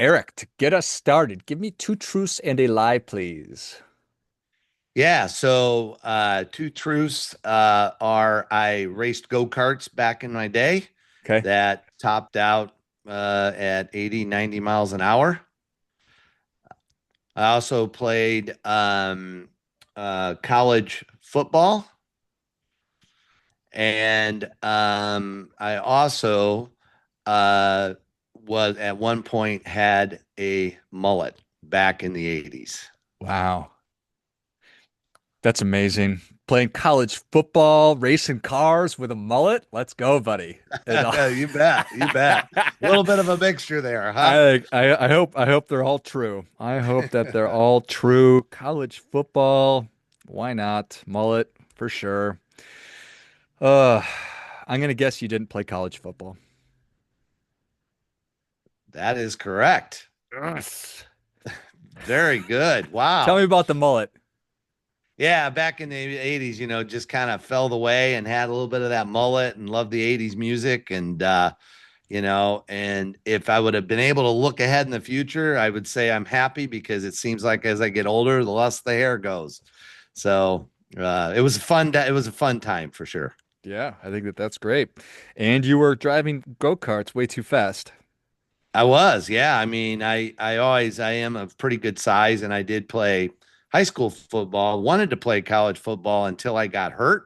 Eric, to get us started, give me two truths and a lie, please. Yeah, so two truths are I raced go-karts back in my day Okay. that topped out at 80, 90 miles an hour. I also played college football, and I also uh, was at one point had a mullet back in the 80s. Wow. That's amazing. Playing college football, racing cars with a mullet. Let's go, buddy. You bet, you bet. A little bit of a mixture there, huh? I hope they're all true. I hope that they're all true. College football, why not? Mullet for sure. Uh, I'm gonna guess you didn't play college football. That is correct. Yes. Very good. Tell me Wow. about the mullet. Yeah, back in the 80s, just kind of fell the way and had a little bit of that mullet and loved the 80s music. And if I would have been able to look ahead in the future, I would say I'm happy because it seems like as I get older, the less the hair goes. So it was it was a fun time for sure. Yeah, I think that that's great. And you were driving go-karts way too fast. I was, yeah. I mean, I am a pretty good size, and I did play high school football. Wanted to play college football until I got hurt,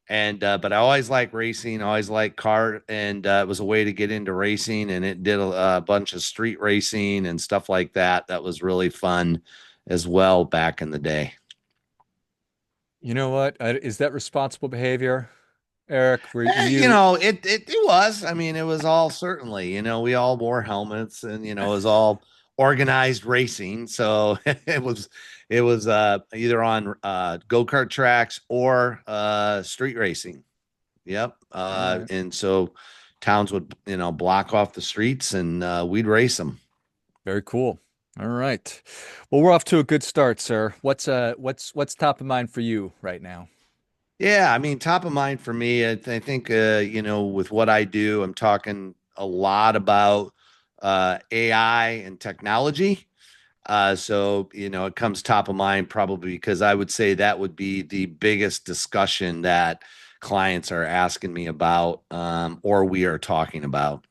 and but I always liked racing, always liked car, and it was a way to get into racing, and it did a bunch of street racing and stuff like that. That was really fun as well back in the day. You know what? Is that responsible behavior, Eric? Were You you? know, it was. I mean, it was all certainly. We all wore helmets, and it was all organized racing. So it was either on go-kart tracks or street racing. Yep. All right. And so towns would block off the streets, and we'd race them. Very cool. All right. Well, we're off to a good start, sir. What's top of mind for you right now? Yeah, I mean, top of mind for me, I think, with what I do, I'm talking a lot about AI and technology. So, it comes top of mind probably because I would say that would be the biggest discussion that clients are asking me about, or we are talking about.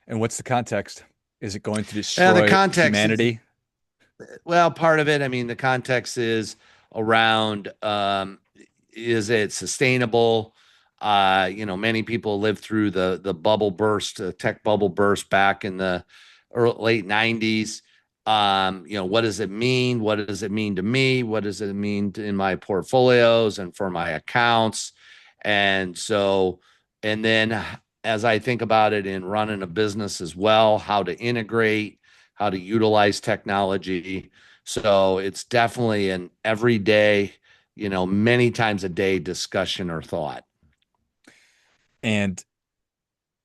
And what's the context? Is it going to And the destroy context is, humanity? well, part of it, I mean, the context is around, is it sustainable? Many people lived through the bubble burst, tech bubble burst back in the late 90s. What does it mean? What does it mean to me? What does it mean in my portfolios and for my accounts? And so, and then as I think about it in running a business as well, how to integrate, how to utilize technology. So it's definitely an everyday, many times a day discussion or thought. And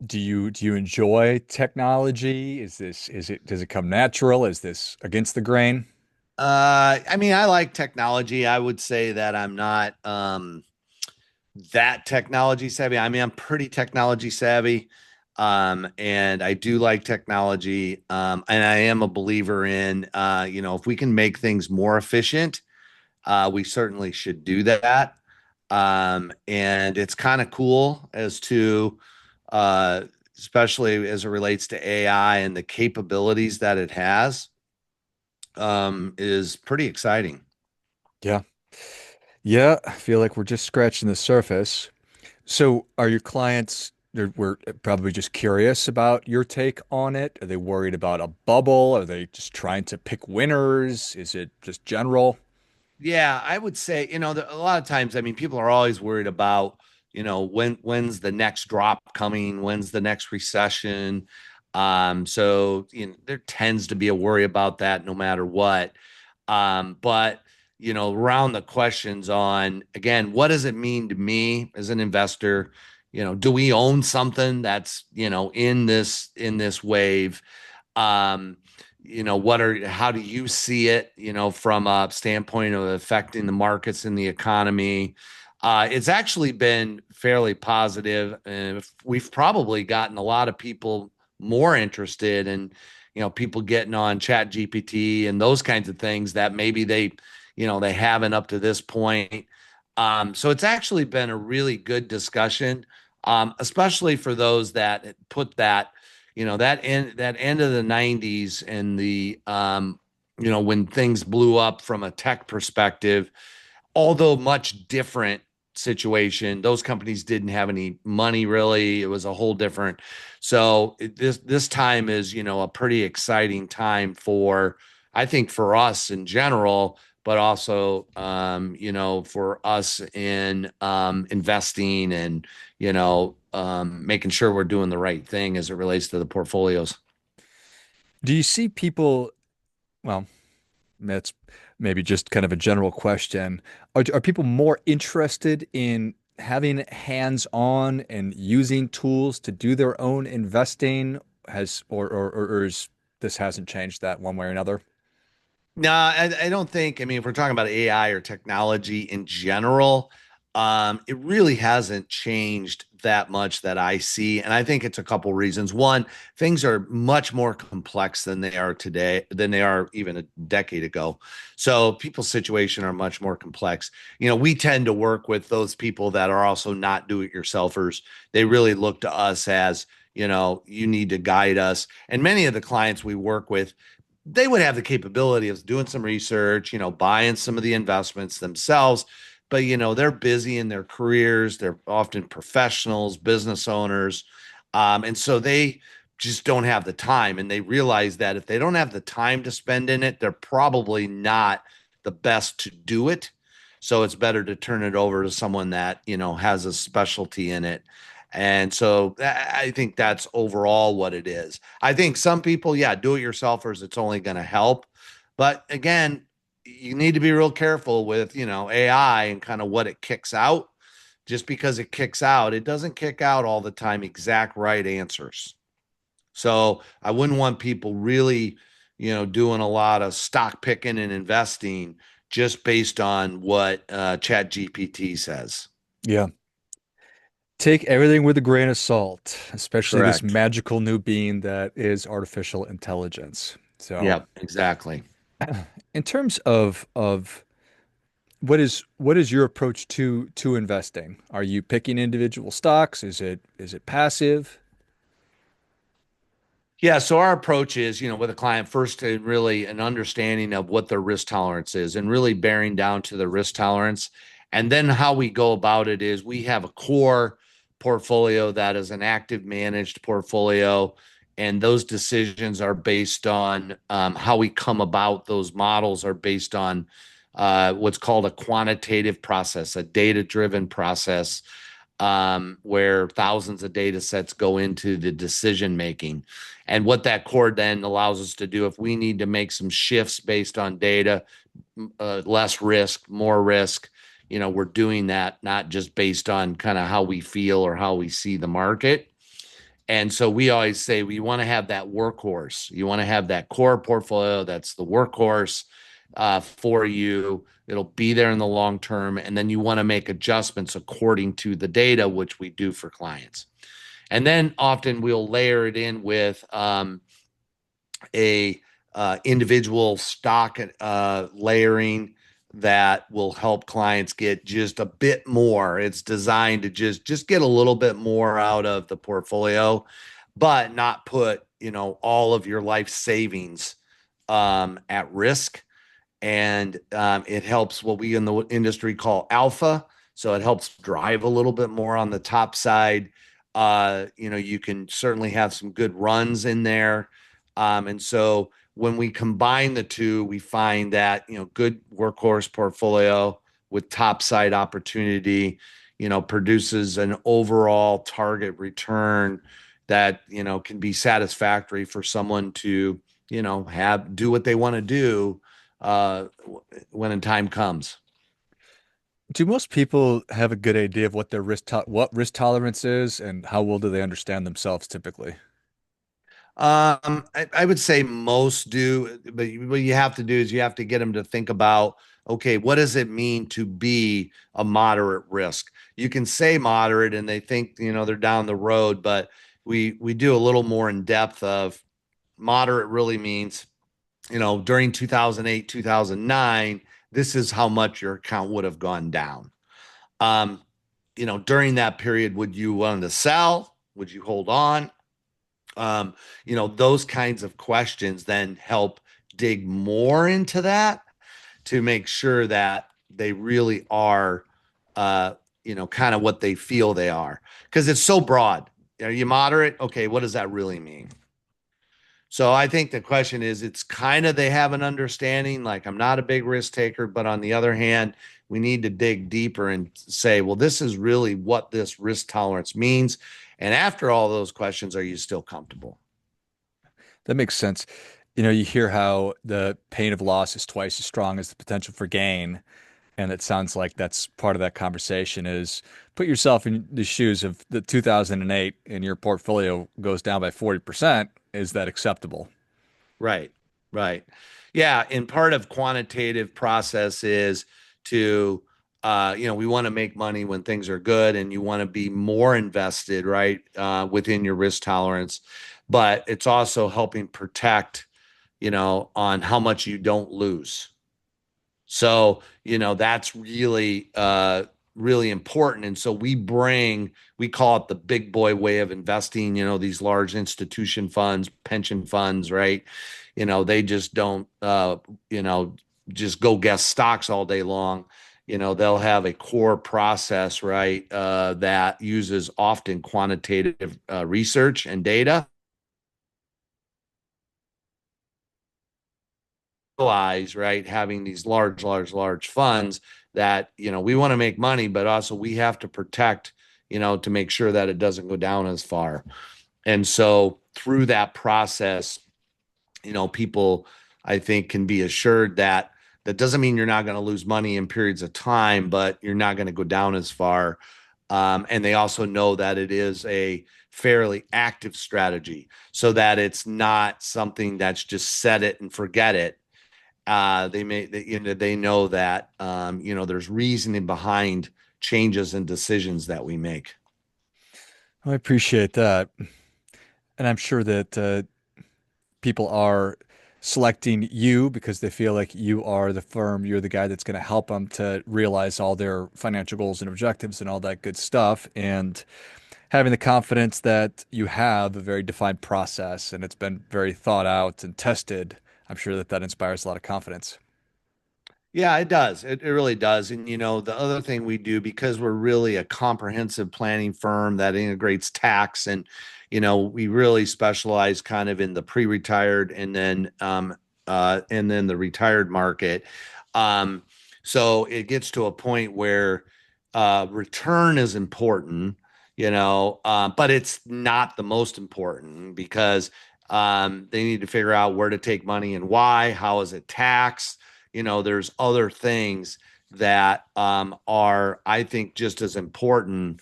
do you enjoy technology? Does it come natural? Is this against the grain? I mean, I like technology. I would say that I'm not that technology savvy. I mean, I'm pretty technology savvy. And I do like technology. And I am a believer in if we can make things more efficient, we certainly should do that. And it's kind of cool as to uh especially as it relates to AI and the capabilities that it has, is pretty exciting. Yeah. Yeah, I feel like we're just scratching the surface. So are your clients, we're probably just curious about your take on it? Are they worried about a bubble? Are they just trying to pick winners? Is it just general? Yeah, I would say, a lot of times, I mean, people are always worried about, when's the next drop coming, when's the next recession. So, there tends to be a worry about that no matter what. But, around the questions on, again, what does it mean to me as an investor? Do we own something that's, in this wave? Um, how do you see it, from a standpoint of affecting the markets and the economy? It's actually been fairly positive, and we've probably gotten a lot of people more interested in, people getting on Chat GPT and those kinds of things that maybe they haven't up to this point. So it's actually been a really good discussion, especially for those that put that, that end of the 90s and when things blew up from a tech perspective, although much different situation. Those companies didn't have any money really. It was a whole different. So this time is, a pretty exciting time for, I think, for us in general, but also for us in investing and making sure we're doing the right thing as it relates to the portfolios. Do you see people, well, that's maybe just kind of a general question. Are people more interested in having hands-on and using tools to do their own investing? Or is this hasn't changed that one way or another? No, I don't think. I mean, if we're talking about AI or technology in general, it really hasn't changed that much that I see. And I think it's a couple reasons. One, things are much more complex than they are today, than they are even a decade ago. So people's situation are much more complex. We tend to work with those people that are also not do-it-yourselfers. They really look to us as, you need to guide us. And many of the clients we work with, they would have the capability of doing some research, buying some of the investments themselves. But, they're busy in their careers. They're often professionals, business owners. And so they just don't have the time. And they realize that if they don't have the time to spend in it, they're probably not the best to do it. So it's better to turn it over to someone that, has a specialty in it. And so I think that's overall what it is. I think some people, yeah, do it yourselfers, it's only going to help. But again, you need to be real careful with, AI and kind of what it kicks out. Just because it kicks out, it doesn't kick out all the time exact right answers. So I wouldn't want people really, doing a lot of stock picking and investing just based on what Chat GPT says. Yeah. Take everything with a grain of salt, especially this Correct. magical new being that is artificial intelligence. So, Yep, exactly. in terms of what is your approach to investing? Are you picking individual stocks? Is it passive? Yeah, so our approach is, with a client first to really an understanding of what their risk tolerance is and really bearing down to the risk tolerance. And then how we go about it is we have a core portfolio that is an active managed portfolio. And those decisions are based on how we come about those models are based on what's called a quantitative process, a data-driven process where thousands of data sets go into the decision making. And what that core then allows us to do, if we need to make some shifts based on data, less risk, more risk, we're doing that not just based on kind of how we feel or how we see the market. And so we always say we want to have that workhorse. You want to have that core portfolio that's the workhorse for you. It'll be there in the long term. And then you want to make adjustments according to the data, which we do for clients. And then often we'll layer it in with a individual stock layering that will help clients get just a bit more. It's designed to just get a little bit more out of the portfolio, but not put, all of your life savings at risk. And it helps what we in the industry call alpha. So it helps drive a little bit more on the top side. You can certainly have some good runs in there. And so when we combine the two, we find that, good workhorse portfolio with top side opportunity, produces an overall target return that, can be satisfactory for someone to, have do what they want to do uh, when in time comes. Do most people have a good idea of what their what risk tolerance is and how well do they understand themselves typically? I would say most do, but what you have to do is you have to get them to think about, okay, what does it mean to be a moderate risk? You can say moderate and they think, they're down the road, but we do a little more in depth of moderate really means, during 2008, 2009, this is how much your account would have gone down. Um, during that period, would you want to sell? Would you hold on? Um, those kinds of questions then help dig more into that to make sure that they really are, kind of what they feel they are. Because it's so broad. Are you moderate? Okay, what does that really mean? So I think the question is, it's kind of they have an understanding, like I'm not a big risk taker, but on the other hand, we need to dig deeper and say, well, this is really what this risk tolerance means. And after all those questions, are you still comfortable? That makes sense. You hear how the pain of loss is twice as strong as the potential for gain. And it sounds like that's part of that conversation is put yourself in the shoes of the 2008 and your portfolio goes down by 40%. Is that acceptable? Right, right. Yeah, and part of quantitative process is to, we want to make money when things are good, and you want to be more invested, right, within your risk tolerance. But it's also helping protect, on how much you don't lose. So, that's really really important. And so we call it the big boy way of investing, these large institution funds, pension funds, right? They just don't just go guess stocks all day long. They'll have a core process, right, that uses often quantitative research and data, right, having these large funds that, we want to make money, but also we have to protect, to make sure that it doesn't go down as far. And so through that process, people, I think, can be assured that that doesn't mean you're not going to lose money in periods of time, but you're not going to go down as far. And they also know that it is a fairly active strategy, so that it's not something that's just set it and forget it. They know that, there's reasoning behind changes and decisions that we make. I appreciate that. And I'm sure that people are selecting you because they feel like you are the firm, you're the guy that's going to help them to realize all their financial goals and objectives and all that good stuff. And having the confidence that you have a very defined process and it's been very thought out and tested, I'm sure that that inspires a lot of confidence. Yeah, it does. It really does. And the other thing we do, because we're really a comprehensive planning firm that integrates tax, and we really specialize kind of in the pre-retired and then the retired market. Um, so it gets to a point where return is important, but it's not the most important, because they need to figure out where to take money and why, how is it taxed. There's other things that are, I think, just as important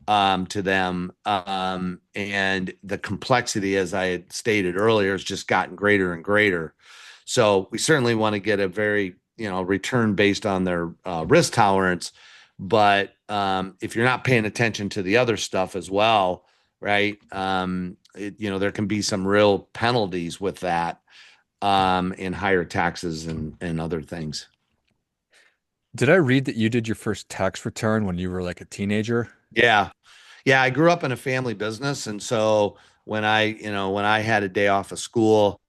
to them. And the complexity, as I had stated earlier, has just gotten greater and greater. So we certainly want to get a very, return based on their risk tolerance. But if you're not paying attention to the other stuff as well, right, there can be some real penalties with that, and higher taxes and other things. Did I read that you did your first tax return when you were like a teenager? Yeah. Yeah, I grew up in a family business, and so when I had a day off of school,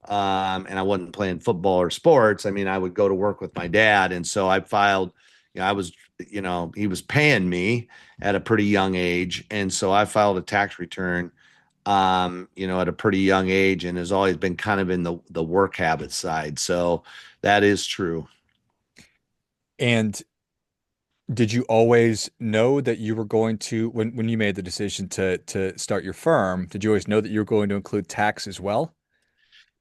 and I wasn't playing football or sports, I mean, I would go to work with my dad, and so I filed, I was, he was paying me at a pretty young age, and so I filed a tax return, at a pretty young age, and has always been kind of in the work habit side. So that is true. And did you always know that you were going to, when you made the decision to start your firm, did you always know that you were going to include tax as well?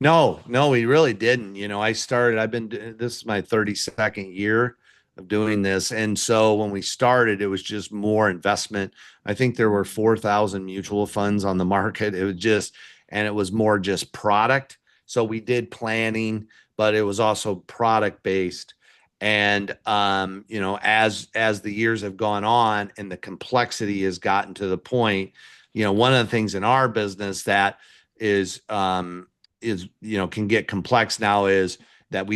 No, no, we really didn't. This is my 32nd year of doing this. And so when we started, it was just more investment. I think there were 4,000 mutual funds on the market. And it was more just product. So we did planning, but it was also product based. And, as the years have gone on and the complexity has gotten to the point one of the things in our business that is can get complex now is that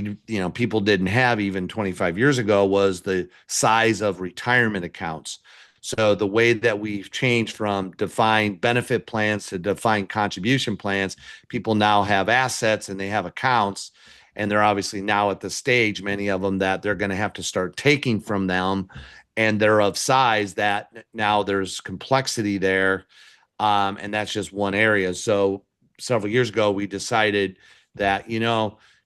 people didn't have even 25 years ago was the size of retirement accounts. So the way that we've changed from defined benefit plans to defined contribution plans, people now have assets and they have accounts, and they're obviously now at the stage, many of them, that they're going to have to start taking from them, and they're of size that now there's complexity there, and that's just one area. So several years ago, we decided that,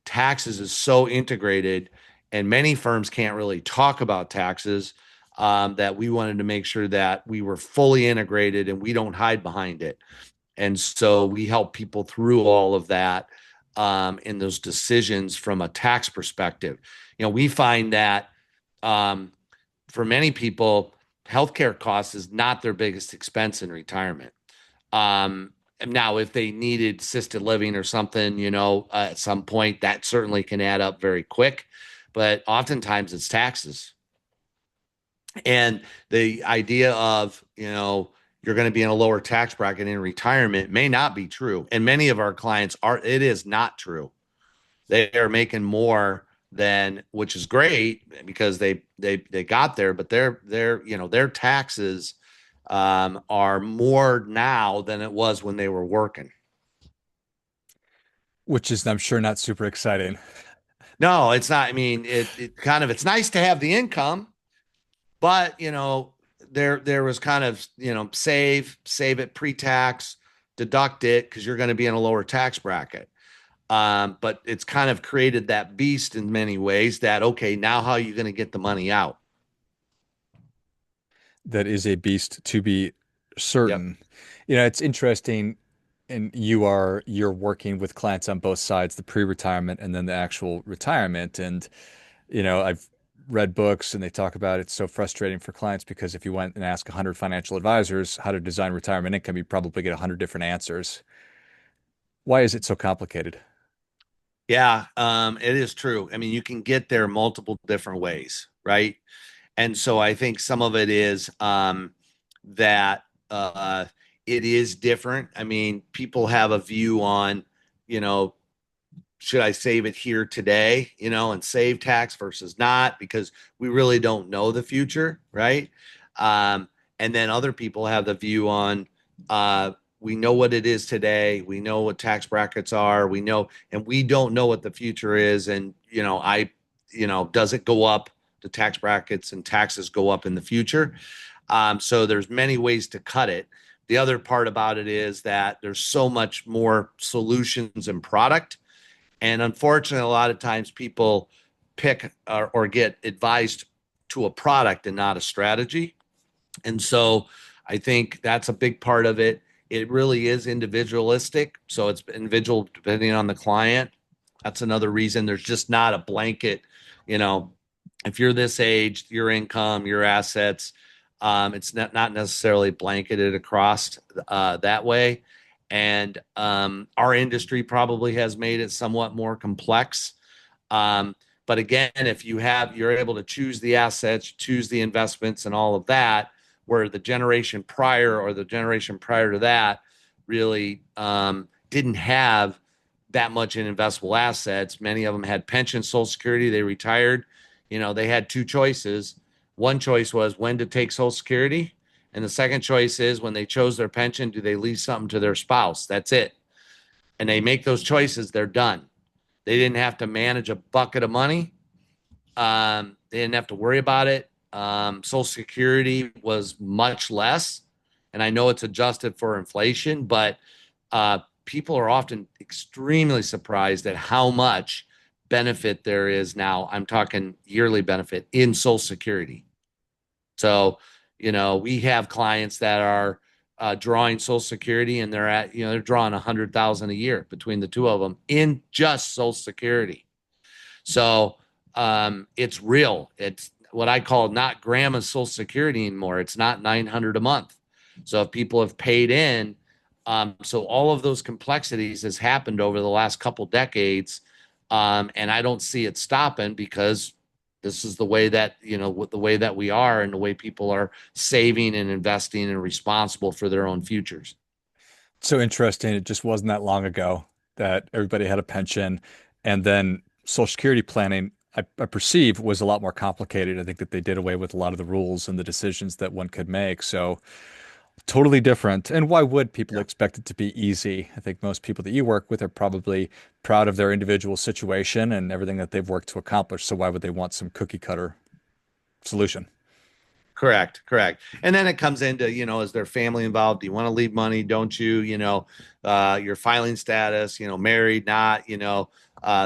taxes is so integrated and many firms can't really talk about taxes, that we wanted to make sure that we were fully integrated and we don't hide behind it. And so we help people through all of that, in those decisions from a tax perspective. We find that, um, for many people, healthcare costs is not their biggest expense in retirement. Now, if they needed assisted living or something, at some point, that certainly can add up very quick. But oftentimes it's taxes. And the idea of, you're going to be in a lower tax bracket in retirement may not be true. And many of our clients it is not true. They are making more than, which is great because they got there, but their taxes, are more now than it was when they were working. Which is, I'm sure, not super exciting. No, it's not. I mean, it's nice to have the income, but there was kind of, save it pre-tax, deduct it because you're going to be in a lower tax bracket. But it's kind of created that beast in many ways that, okay, now how are you going to get the money out? That is a beast to be Yep. certain. It's interesting, and you're working with clients on both sides, the pre-retirement and then the actual retirement. And I've read books and they talk about it's so frustrating for clients because if you went and ask 100 financial advisors how to design retirement income, you probably get 100 different answers. Why is it so complicated? Yeah, it is true. I mean, you can get there multiple different ways, right? And so I think some of it is, that, it is different. I mean, people have a view on, you know, should I save it here today, and save tax versus not, because we really don't know the future, right? Um, and then other people have the view on, we know what it is today, we know what tax brackets are, we know, and we don't know what the future is. And, does it go up? The tax brackets and taxes go up in the future. So there's many ways to cut it. The other part about it is that there's so much more solutions and product, and unfortunately, a lot of times people pick, or get advised to a product and not a strategy. And so I think that's a big part of it. It really is individualistic. So it's individual depending on the client. That's another reason there's just not a blanket, you know, if you're this age, your income, your assets, it's not necessarily blanketed across, that way. And, our industry probably has made it somewhat more complex. But again, if you're able to choose the assets, choose the investments and all of that, where the generation prior or the generation prior to that really, didn't have that much in investable assets. Many of them had pension, social security, they retired. They had two choices. One choice was when to take social security. And the second choice is when they chose their pension, do they leave something to their spouse? That's it. And they make those choices, they're done. They didn't have to manage a bucket of money. They didn't have to worry about it. Social Security was much less, and I know it's adjusted for inflation, but, people are often extremely surprised at how much benefit there is now. I'm talking yearly benefit in Social Security. So, we have clients that are, drawing Social Security, and they're drawing 100,000 a year between the two of them in just Social Security. So, it's real. It's what I call not grandma's Social Security anymore. It's not 900 a month. So if people have paid in, so all of those complexities has happened over the last couple decades, and I don't see it stopping because This is the way that, with the way that we are and the way people are saving and investing and responsible for their own futures. So interesting. It just wasn't that long ago that everybody had a pension, and then Social Security planning, I perceive, was a lot more complicated. I think that they did away with a lot of the rules and the decisions that one could make. So totally different. And why would people Yeah. expect it to be easy? I think most people that you work with are probably proud of their individual situation and everything that they've worked to accomplish. So why would they want some cookie cutter solution? Correct, correct. And then it comes into, is there family involved? Do you want to leave money? Don't you? Your filing status, married, not,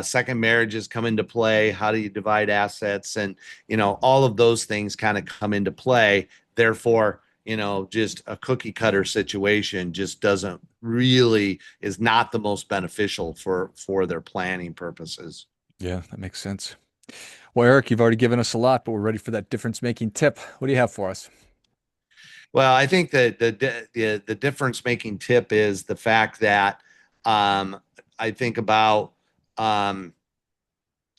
second marriages come into play. How do you divide assets? And, all of those things kind of come into play. Therefore, just a cookie cutter situation just doesn't really is not the most beneficial for their planning purposes. Yeah, that makes sense. Well, Eric, you've already given us a lot, but we're ready for that difference making tip. What do you have for us? Well, I think that the difference making tip is the fact that um, I think about um,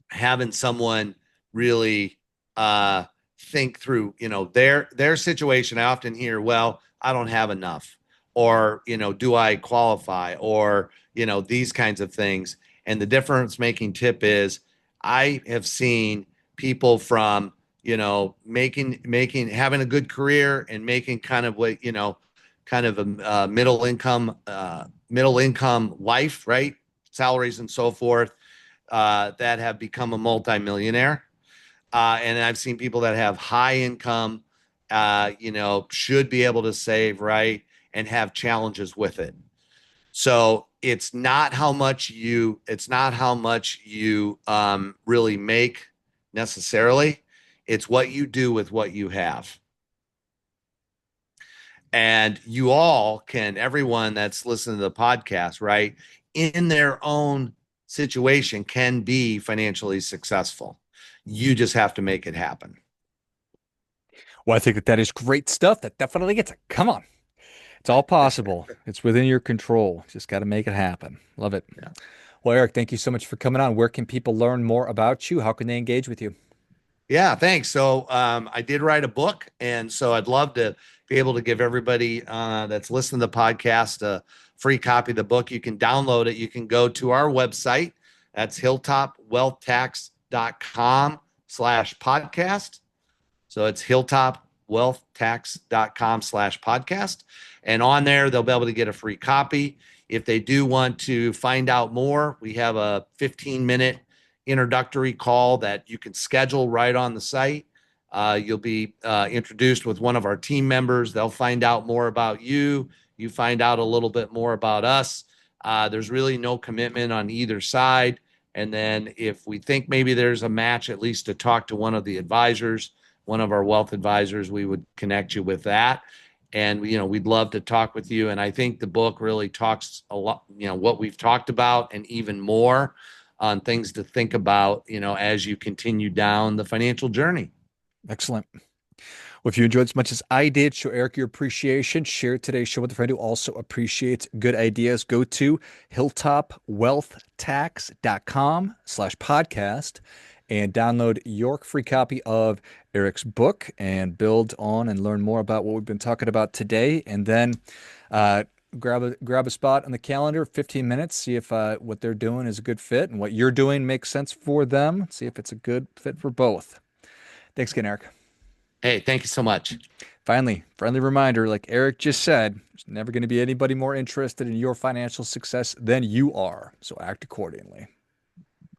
having someone really uh, think through, their situation. I often hear, well, I don't have enough, or do I qualify, or these kinds of things. And the difference making tip is I have seen people from making having a good career and making kind of what kind of a middle income life, right? Salaries and so forth, that have become a multimillionaire. And I've seen people that have high income, should be able to save, right? And have challenges with it. So it's not how much you really make necessarily. It's what you do with what you have. And you all can, everyone that's listening to the podcast, right, in their own situation can be financially successful. You just have to make it happen. Well, I think that that is great stuff. That definitely gets it. Come on. It's all possible. It's within your control. Just got to make it happen. Love it. Yeah. Well, Eric, thank you so much for coming on. Where can people learn more about you? How can they engage with you? Yeah, thanks. So I did write a book, and so I'd love to be able to give everybody that's listening to the podcast a free copy of the book. You can download it. You can go to our website. That's hilltopwealthtax.com/podcast. So it's hilltopwealthtax.com/podcast. And on there, they'll be able to get a free copy. If they do want to find out more, we have a 15-minute introductory call that you can schedule right on the site. You'll be introduced with one of our team members. They'll find out more about you. You find out a little bit more about us. There's really no commitment on either side. And then if we think maybe there's a match, at least to talk to one of the advisors, one of our wealth advisors, we would connect you with that. And we'd love to talk with you. And I think the book really talks a lot, what we've talked about and even more on things to think about, as you continue down the financial journey. Excellent. Well, if you enjoyed as much as I did, show Eric your appreciation. Share today's show with a friend who also appreciates good ideas. Go to hilltopwealthtax.com/podcast and download your free copy of Eric's book and build on and learn more about what we've been talking about today. And then uh, grab a spot on the calendar, 15 minutes, see if what they're doing is a good fit and what you're doing makes sense for them. See if it's a good fit for both. Thanks again, Eric. Hey, thank you so much. Finally, friendly reminder, like Eric just said, there's never going to be anybody more interested in your financial success than you are. So act accordingly.